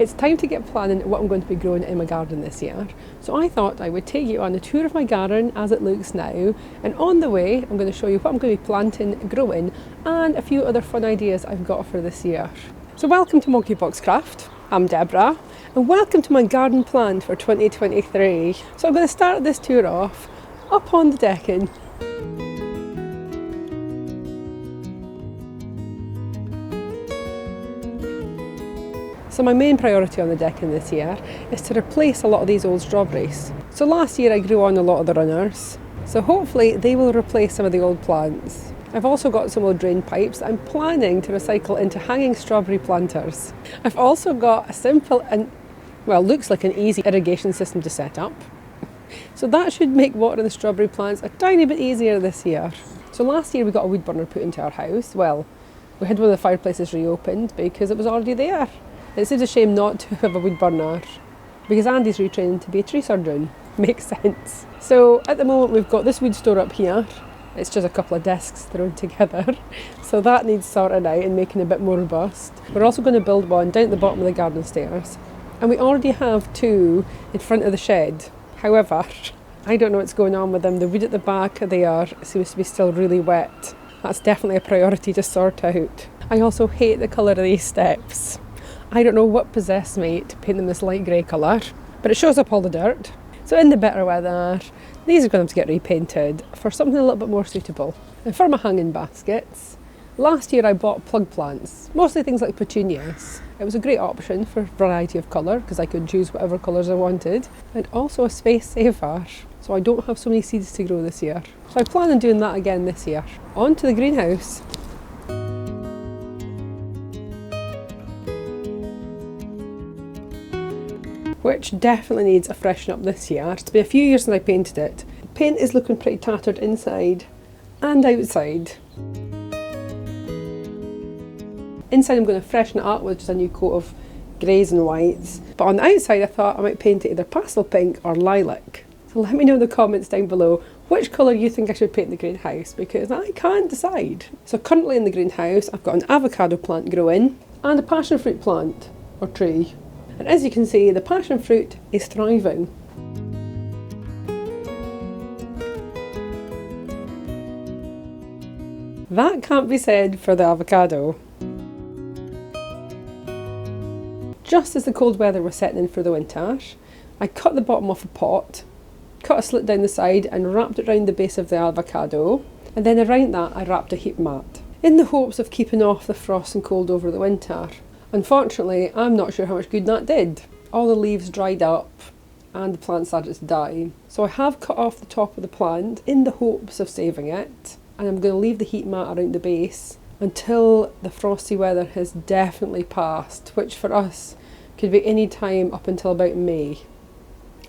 It's time to get planning what I'm going to be growing in my garden this year. So I thought I would take you on a tour of my garden as it looks now, and on the way I'm going to show you what I'm going to be planting, growing, and a few other fun ideas I've got for this year. So welcome to MoggyBoxCraft. I'm Deborah, and welcome to my garden plan for 2023. So I'm going to start this tour off up on the decking. So my main priority on the decking this year is to replace a lot of these old strawberries. So last year I grew on a lot of the runners, so hopefully they will replace some of the old plants. I've also got some old drain pipes that I'm planning to recycle into hanging strawberry planters. I've also got a simple and, well, looks like an easy irrigation system to set up. So that should make watering the strawberry plants a tiny bit easier this year. So last year we got a wood burner put into our house. Well, we had one of the fireplaces reopened because it was already there. It seems a shame not to have a wood burner because Andy's retraining to be a tree surgeon. Makes sense. So at the moment we've got this wood store up here. It's just a couple of desks thrown together. So that needs sorting out and making it a bit more robust. We're also going to build one down at the bottom of the garden stairs. And we already have two in front of the shed. However, I don't know what's going on with them. The wood at the back there seems to be still really wet. That's definitely a priority to sort out. I also hate the colour of these steps. I don't know what possessed me to paint them this light grey colour, but it shows up all the dirt. So in the better weather, these are going to have to get repainted for something a little bit more suitable. And for my hanging baskets, last year I bought plug plants, mostly things like petunias. It was a great option for a variety of colour because I could choose whatever colours I wanted, and also a space saver, so I don't have so many seeds to grow this year. So I plan on doing that again this year. On to the greenhouse. Which definitely needs a freshen up this year. It's been a few years since I painted it. The paint is looking pretty tattered inside and outside. Inside I'm going to freshen it up with just a new coat of greys and whites. But on the outside I thought I might paint it either pastel pink or lilac. So let me know in the comments down below which colour you think I should paint the greenhouse, because I can't decide. So currently in the greenhouse I've got an avocado plant growing and a passion fruit plant or tree. And as you can see, the passion fruit is thriving. That can't be said for the avocado. Just as the cold weather was setting in for the winter, I cut the bottom off a pot, cut a slit down the side and wrapped it around the base of the avocado, and then around that I wrapped a heat mat, in the hopes of keeping off the frost and cold over the winter. Unfortunately, I'm not sure how much good that did. All the leaves dried up and the plant started to die. So I have cut off the top of the plant in the hopes of saving it, and I'm going to leave the heat mat around the base until the frosty weather has definitely passed, which for us could be any time up until about May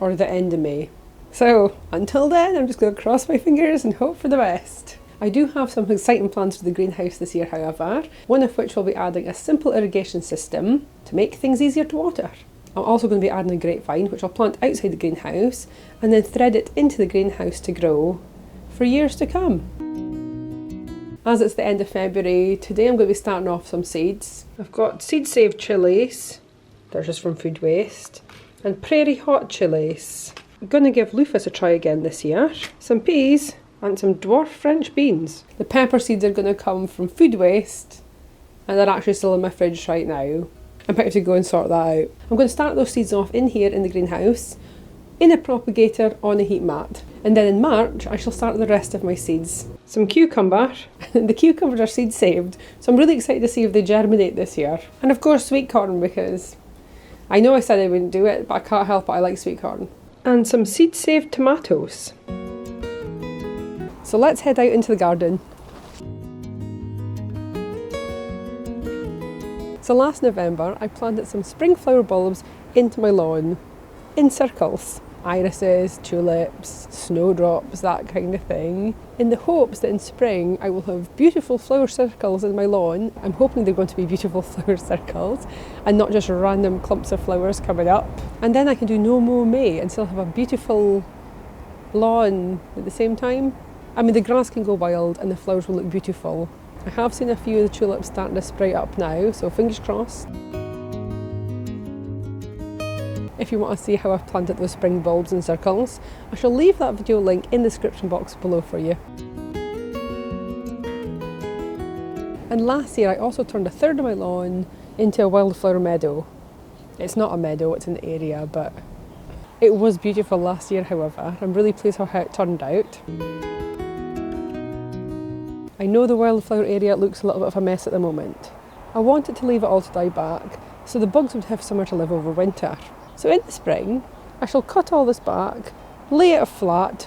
or the end of May. So until then, I'm just going to cross my fingers and hope for the best. I do have some exciting plans for the greenhouse this year, however, one of which will be adding a simple irrigation system to make things easier to water. I'm also going to be adding a grapevine, which I'll plant outside the greenhouse and then thread it into the greenhouse to grow for years to come. As it's the end of February, today I'm going to be starting off some seeds. I've got seed saved chilies, they're just from food waste, and prairie hot chilies. I'm going to give lupus a try again this year. Some peas, and some dwarf French beans. The pepper seeds are going to come from food waste, and they're actually still in my fridge right now. I'm about to go and sort that out. I'm going to start those seeds off in here in the greenhouse, in a propagator on a heat mat. And then in March, I shall start the rest of my seeds. Some cucumber. The cucumbers are seed saved, so I'm really excited to see if they germinate this year. And of course sweet corn, because I know I said I wouldn't do it, but I can't help it, I like sweet corn. And some seed saved tomatoes. So let's head out into the garden. So last November I planted some spring flower bulbs into my lawn, in circles. Irises, tulips, snowdrops, that kind of thing, in the hopes that in spring I will have beautiful flower circles in my lawn. I'm hoping they're going to be beautiful flower circles and not just random clumps of flowers coming up. And then I can do no more May and still have a beautiful lawn at the same time. I mean, the grass can go wild and the flowers will look beautiful. I have seen a few of the tulips starting to spray up now, so fingers crossed. if you want to see how I've planted those spring bulbs in circles. I shall leave that video link in the description box below for you. And last year I also turned a third of my lawn into a wildflower meadow. It's not a meadow, it's an area, but it was beautiful last year, however. I'm really pleased with how it turned out. I know the wildflower area looks a little bit of a mess at the moment. I wanted to leave it all to die back, so the bugs would have somewhere to live over winter. So in the spring, I shall cut all this back, lay it flat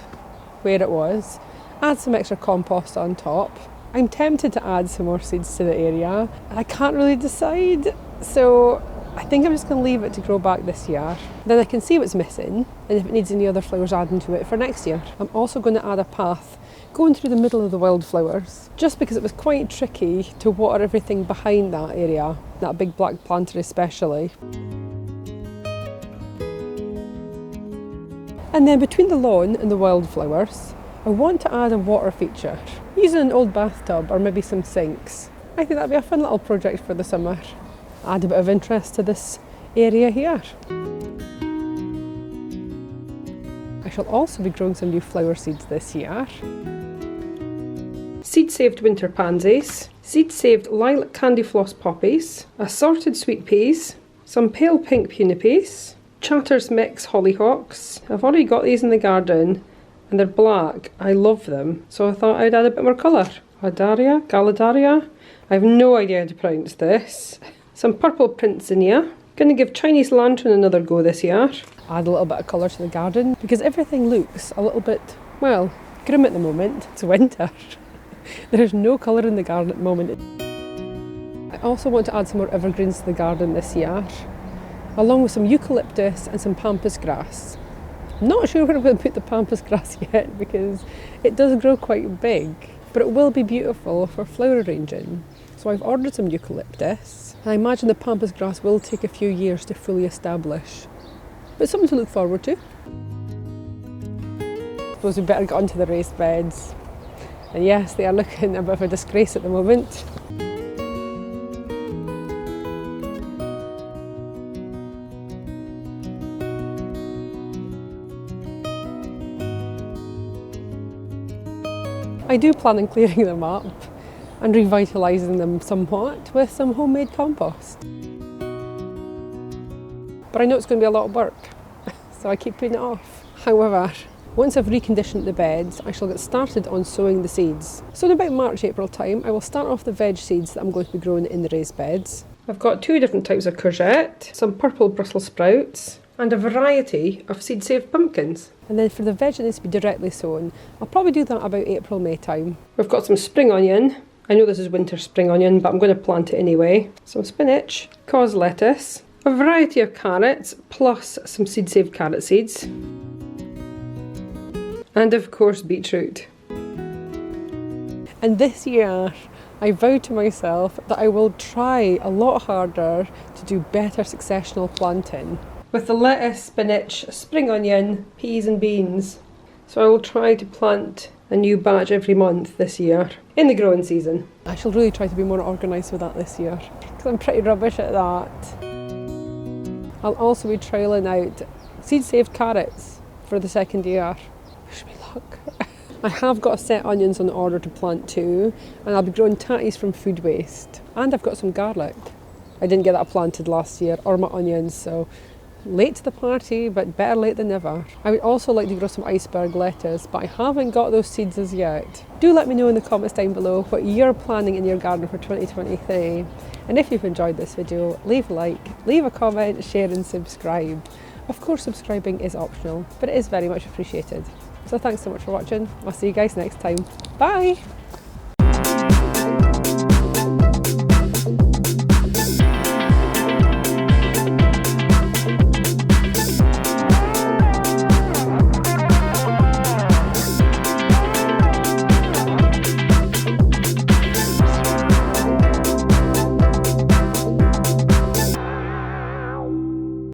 where it was, add some extra compost on top. I'm tempted to add some more seeds to the area, and I can't really decide, so I think I'm just going to leave it to grow back this year. Then I can see what's missing, and if it needs any other flowers adding to it for next year. I'm also going to add a path going through the middle of the wildflowers, just because it was quite tricky to water everything behind that area, that big black planter especially. And then between the lawn and the wildflowers, I want to add a water feature, using an old bathtub or maybe some sinks. I think that'd be a fun little project for the summer. Add a bit of interest to this area here. I shall also be growing some new flower seeds this year. Seed-saved winter pansies, seed-saved lilac candy floss poppies, assorted sweet peas, some pale pink puny peas, Chatter's mix hollyhocks. I've already got these in the garden and they're black. I love them, so I thought I'd add a bit more colour. Galadaria, I have no idea how to pronounce this. Some purple Princeania. Going to give Chinese lantern another go this year. Add a little bit of colour to the garden because everything looks a little bit, well, grim at the moment. It's winter. There's no colour in the garden at the moment. I also want to add some more evergreens to the garden this year, along with some eucalyptus and some pampas grass. I'm not sure where I'm going to put the pampas grass yet because it does grow quite big, but it will be beautiful for flower arranging. So I've ordered some eucalyptus, and I imagine the pampas grass will take a few years to fully establish, but something to look forward to. I suppose we better get onto the raised beds. And yes, they are looking a bit of a disgrace at the moment. I do plan on clearing them up and revitalising them somewhat with some homemade compost. But I know it's going to be a lot of work, so I keep putting it off. However, once I've reconditioned the beds, I shall get started on sowing the seeds. So in about March, April time, I will start off the veg seeds that I'm going to be growing in the raised beds. I've got 2 different types of courgette, some purple Brussels sprouts, and a variety of seed-saved pumpkins. And then for the veg that needs to be directly sown, I'll probably do that about April, May time. We've got some spring onion. I know this is winter spring onion, but I'm going to plant it anyway. Some spinach, cos lettuce, a variety of carrots, plus some seed-saved carrot seeds. And of course beetroot. And this year I vowed to myself that I will try a lot harder to do better successional planting. With the lettuce, spinach, spring onion, peas and beans. So I will try to plant a new batch every month this year, in the growing season. I shall really try to be more organised with that this year, because I'm pretty rubbish at that. I'll also be trialling out seed-saved carrots for the second year. Wish me luck. I have got a set onions on order to plant too, and I'll be growing tatties from food waste. And I've got some garlic. I didn't get that planted last year, or my onions, so late to the party, but better late than never. I would also like to grow some iceberg lettuce, but I haven't got those seeds as yet. Do let me know in the comments down below what you're planning in your garden for 2023. And if you've enjoyed this video, leave a like, leave a comment, share and subscribe. Of course, subscribing is optional, but it is very much appreciated. So thanks so much for watching. I'll see you guys next time. Bye!